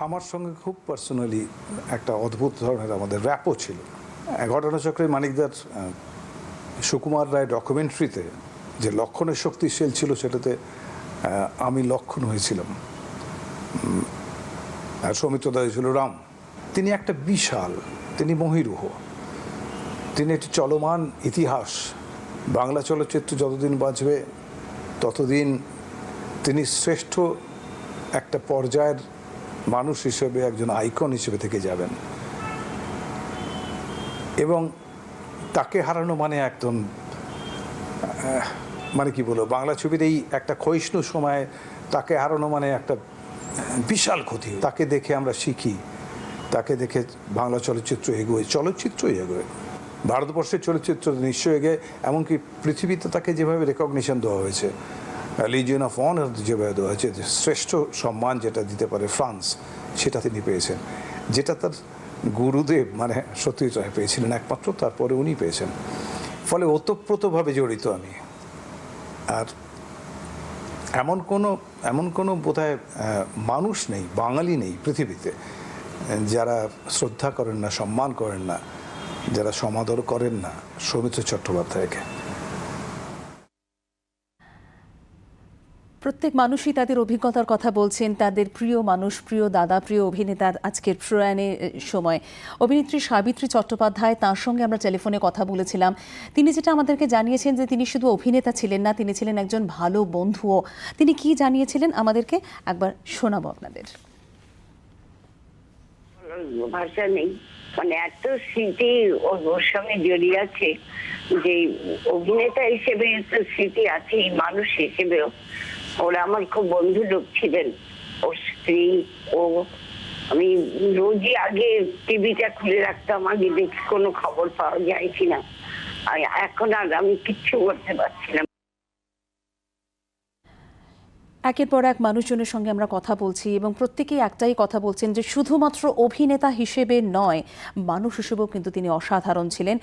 আমার সঙ্গে খুব পার্সোনালি একটা অদ্ভুত ধরনের আমাদের র্যাপও ছিল। ঘটনাচক্রে মানিকদার সুকুমার রায় ডকুমেন্টারিতে যে লক্ষণের শক্তিশীল ছিল, সেটাতে আমি লক্ষণ হয়েছিলাম, আর সৌমিত্র দা ছিল রাম। তিনি একটা বিশাল, তিনি মহিরুহ, তিনি একটি চলমান ইতিহাস। বাংলা চলচ্চিত্র যতদিন বাঁচবে ততদিন তিনি শ্রেষ্ঠ একটা পর্যায়ের মানুষ হিসেবে, একজন আইকন হিসেবে থেকে যাবেন। এবং তাকে হারানো মানে একদম মানে কি বলবো, বাংলা ছবির এই একটা ক্ষয়িষ্ণু সময়ে তাকে হারানো মানে একটা বিশাল ক্ষতি। তাকে দেখে আমরা শিখি, তাকে দেখে বাংলা চলচ্চিত্র এগোয়, চলচ্চিত্রই এগোয়, ভারতবর্ষের চলচ্চিত্র নিশ্চয়ই এগোয়। এমনকি পৃথিবীতে তাকে যেভাবে রেকগনিশন দেওয়া হয়েছে, লিজিয়ন অফ অনার যেভাবে দেওয়া হয়েছে, শ্রেষ্ঠ সম্মান যেটা দিতে পারে ফ্রান্স, সেটা তিনি পেয়েছেন, যেটা তার গুরুদেব মানে সত্যজিৎ রায় পেয়েছিলেন একমাত্র, তারপরে উনি পেয়েছেন। ফলে ওতপ্রোতভাবে জড়িত আমি। আর এমন কোনো বোধহয় মানুষ নেই, বাঙালি নেই পৃথিবীতে যারা শ্রদ্ধা করেন না, সম্মান করেন না, যারা সমাদর করেন না সৌমিত্র চট্টোপাধ্যায়কে। প্রত্যেক মানুষই তাদের অভিজ্ঞতার কথা বলছেন, তাদের প্রিয় মানুষ, প্রিয় দাদা, প্রিয় অভিনেতার আজকের প্রয়াণের সময়। অভিনেত্রী সাবিত্রী চট্টোপাধ্যায়, তাঁর সঙ্গে আমরা টেলিফোনে কথা বলেছিলাম। তিনি যেটা আমাদেরকে জানিয়েছেন যে তিনি শুধু অভিনেতা ছিলেন না, তিনি ছিলেন একজন ভালো বন্ধুও। তিনি কি জানিয়েছিলেন আমাদেরকে একবার শোনাবো আপনাদের। ভাষা নেই, মানে এত স্মৃতি ওর সঙ্গে জড়িয়ে আছে যে অভিনেতা হিসেবে তো স্মৃতি আছে, মানুষ হিসেবেও ওরা আমার খুব বন্ধু লোক ছিলেন। ওর স্ত্রী, ও, আমি রোজই আগে টিভিটা খুলে রাখতাম, আগে দেখি কোনো খবর পাওয়া যায় কিনা। আর এখন আর আমি কিচ্ছু করতে পারছি না। একের পর এক মানুষজনের সঙ্গে আমরা কথা বলছি এবং প্রত্যেকেই একটাই কথা বলছেন যে শুধুমাত্র অভিনেতা হিসেবে নয়, মানুষ হিসেবেও কিন্তু তিনি অসাধারণ ছিলেন।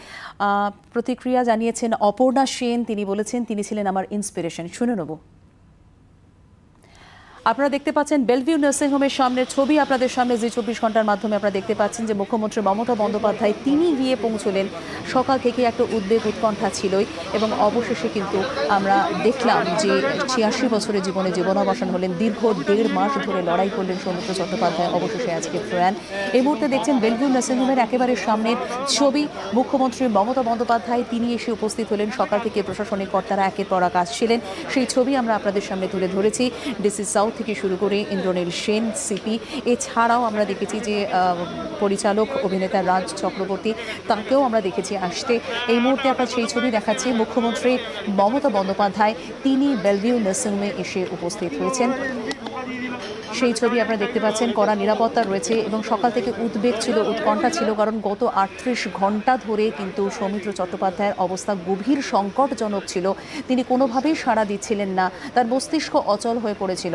প্রতিক্রিয়া জানিয়েছেন অপর্ণা সেন, তিনি বলেছেন তিনি ছিলেন আমার ইন্সপিরেশন। শুনে নেব। আপনারা দেখতে পাচ্ছেন বেলভিউ নার্সিংহোমের সামনের ছবি আপনাদের সামনে, যে 24 ঘন্টার মাধ্যমে আপনারা দেখতে পাচ্ছেন যে মুখ্যমন্ত্রী মমতা বন্দ্যোপাধ্যায় তিনি গিয়ে পৌঁছলেন। সকাল থেকে একটা উদ্বেগ উৎকণ্ঠা ছিলই এবং অবশেষে কিন্তু আমরা দেখলাম যে 86 বছরের জীবনে জীবনাবসান হলেন। দীর্ঘ 1.5 মাস ধরে লড়াই করলেন সৌমিত্র চট্টোপাধ্যায়, অবশেষে আজকে প্রয়াণ। এই মুহূর্তে দেখছেন বেলভিউ নার্সিংহোমের একেবারে সামনের ছবি। মুখ্যমন্ত্রী মমতা বন্দ্যোপাধ্যায় তিনি এসে উপস্থিত হলেন। সকাল থেকে প্রশাসনিক কর্তারা একের পর এক আসছিলেন, সেই ছবি আমরা আপনাদের সামনে তুলে ধরেছি। ডিসি সাউথ থেকে শুরু করে ইন্দ্রনীল সেন, সিপি, এছাড়াও আমরা দেখেছি যে পরিচালক অভিনেতা রাজ চক্রবর্তী, তাকেও আমরা দেখেছি আসতে। এই মুহূর্তে আমরা সেই ছবি দেখাচ্ছি। মুখ্যমন্ত্রী মমতা বন্দ্যোপাধ্যায় তিনি বেলভিউ নার্সিংহোমে এসে উপস্থিত হয়েছেন, সেই ছবি আপনারা দেখতে পাচ্ছেন। কড়া নিরাপত্তা রয়েছে এবং সকাল থেকে উদ্বেগ ছিল, উৎকণ্ঠা ছিল, কারণ গত 38 ঘন্টা ধরে কিন্তু সৌমিত্র চট্টোপাধ্যায়ের অবস্থা গভীর সংকটজনক ছিল। তিনি কোনোভাবেই সাড়া দিচ্ছিলেন না, তার মস্তিষ্ক অচল হয়ে পড়েছিল।